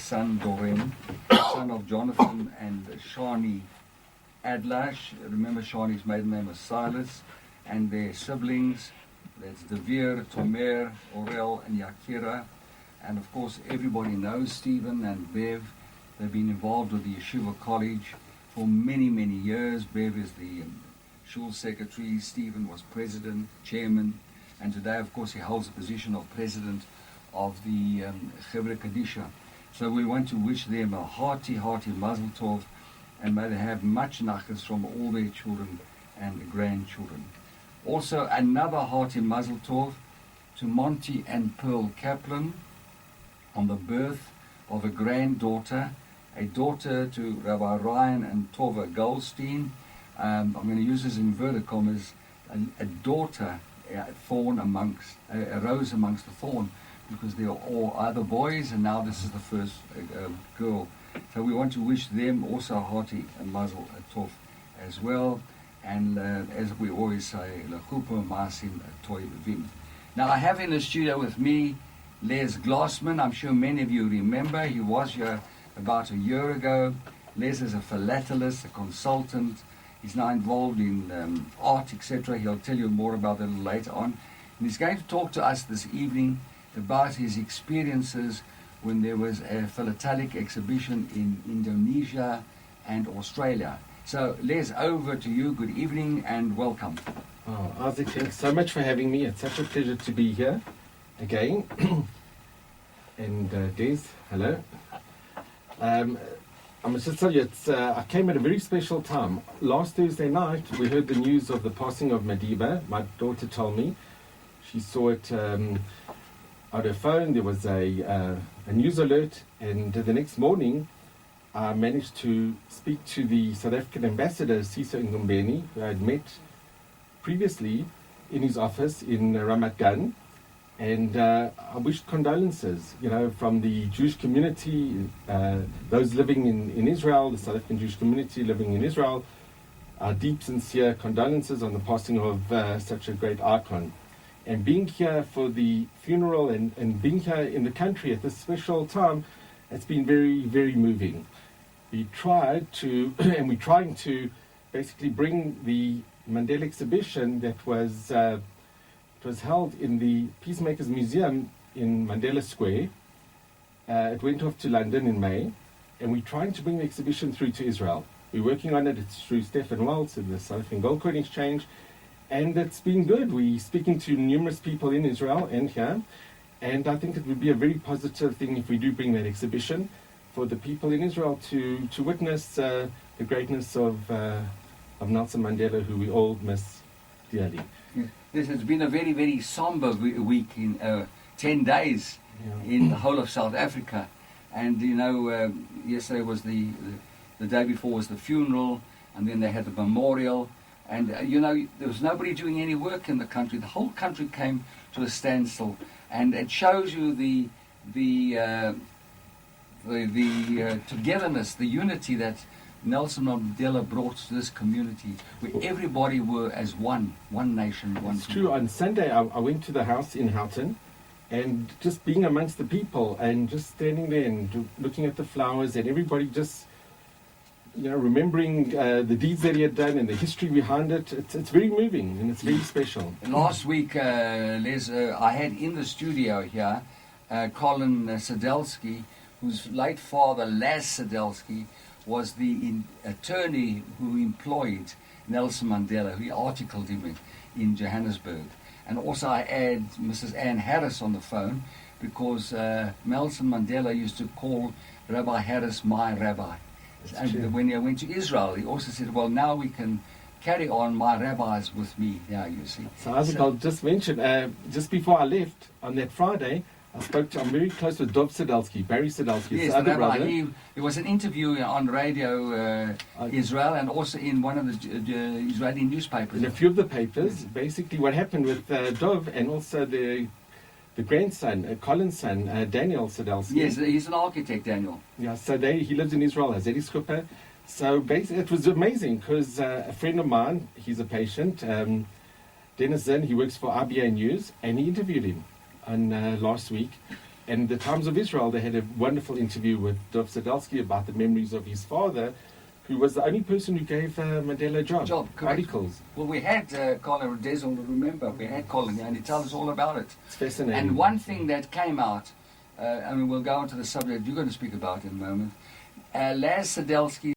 son Doreen, son of Jonathan and Shani Adler. Remember Shani's maiden name was Silas, and their siblings, that's Devere, Tomer, Orel, and Yakira. And of course, everybody knows Stephen and Bev. They've been involved with the Yeshiva College for many, many years. Bev is the Shul secretary. Stephen was president, chairman, and today, of course, he holds the position of president of the Chevra Kadisha. So we want to wish them a hearty, hearty Mazel Tov, and may they have much nachas from all their children and grandchildren. Also, another hearty Mazel Tov to Monty and Pearl Kaplan on the birth of a granddaughter, a daughter to Rabbi Ryan and Tova Goldstein. I'm going to use this in inverted commas, a daughter, a thorn amongst, a rose amongst the thorn, because they are all other boys, and now this is the first girl. So we want to wish them also a hearty Mazel Tov as well. And as we always say, L'chupa Masim Toy Vim. Now I have in the studio with me Les Glassman. I'm sure many of you remember. He was here about a year ago. Les is a philatelist, a consultant. He's now involved in art, etc. He'll tell you more about it later on. And he's going to talk to us this evening about his experiences when there was a philatelic exhibition in Indonesia and Australia. So, Les, over to you. Good evening and welcome. Oh, Isaac, thanks so much for having me. It's such a pleasure to be here again. And Des, hello. I must just tell you, I came at a very special time. Last Thursday night, we heard the news of the passing of Madiba. My daughter told me. She saw it on her phone. There was a news alert, and the next morning, I managed to speak to the South African ambassador, Siso Ngumbeni, who I had met previously in his office in Ramat Gan. And I wished condolences, from the Jewish community, those living in Israel, the South African Jewish community living in Israel, deep, sincere condolences on the passing of such a great icon. And being here for the funeral and being here in the country at this special time, it's been very, very moving. We tried to, and we're trying to basically bring the Mandela exhibition that was held in the Peacemakers Museum in Mandela Square. It went off to London in May, and we're trying to bring the exhibition through to Israel. We're working on it. It's through Stefan Waltz and the South African Gold Coin Exchange, and it's been good. We're speaking to numerous people in Israel and here, and I think it would be a very positive thing if we do bring that exhibition for the people in Israel to witness the greatness of Nelson Mandela, who we all miss dearly. Yeah. This has been a very, very somber week in 10 days in the whole of South Africa. And, yesterday was the day before was the funeral, and then they had the memorial. And, there was nobody doing any work in the country. The whole country came to a standstill. And it shows you the togetherness, the unity that Nelson Mandela brought to this community, where everybody were as one nation, one. It's true. On Sunday, I went to the house in Houghton, and just being amongst the people and just standing there and looking at the flowers, and everybody just, remembering the deeds that he had done and the history behind it. It's very moving and it's very special. Last week, Les, I had in the studio here Colin Sadelsky, whose late father, Laz Sadelsky, was the attorney who employed Nelson Mandela, who articled him in Johannesburg. And also I had Mrs. Ann Harris on the phone, because Nelson Mandela used to call Rabbi Harris my rabbi. And when he went to Israel, he also said, well, now we can carry on my rabbis with me. Yeah, you see. So Isaac, I'll just mention, just before I left on that Friday, I'm very close with Dov Sadelsky, Barry Sadelsky, yes, his other brother. It was an interview on radio Israel, and also in one of the Israeli newspapers. In a few of the papers, basically what happened with Dov, and also the grandson, Colin's son, Daniel Sadelsky. Yes, he's an architect, Daniel. Yeah, so he lives in Israel, has Eddie's Chuppah. So basically it was amazing, because a friend of mine, he's a patient, Dennis Zinn, he works for RBA News, and he interviewed him last week. And the Times of Israel, they had a wonderful interview with Dov Sadelsky about the memories of his father, who was the only person who gave Mandela a job. Correct. Articles. Well, we had Colin Dezel, remember, we had Colin, and he tells us all about it. It's fascinating. And one thing that came out, I mean, we'll go on to the subject you're going to speak about in a moment. Laz Sadelsky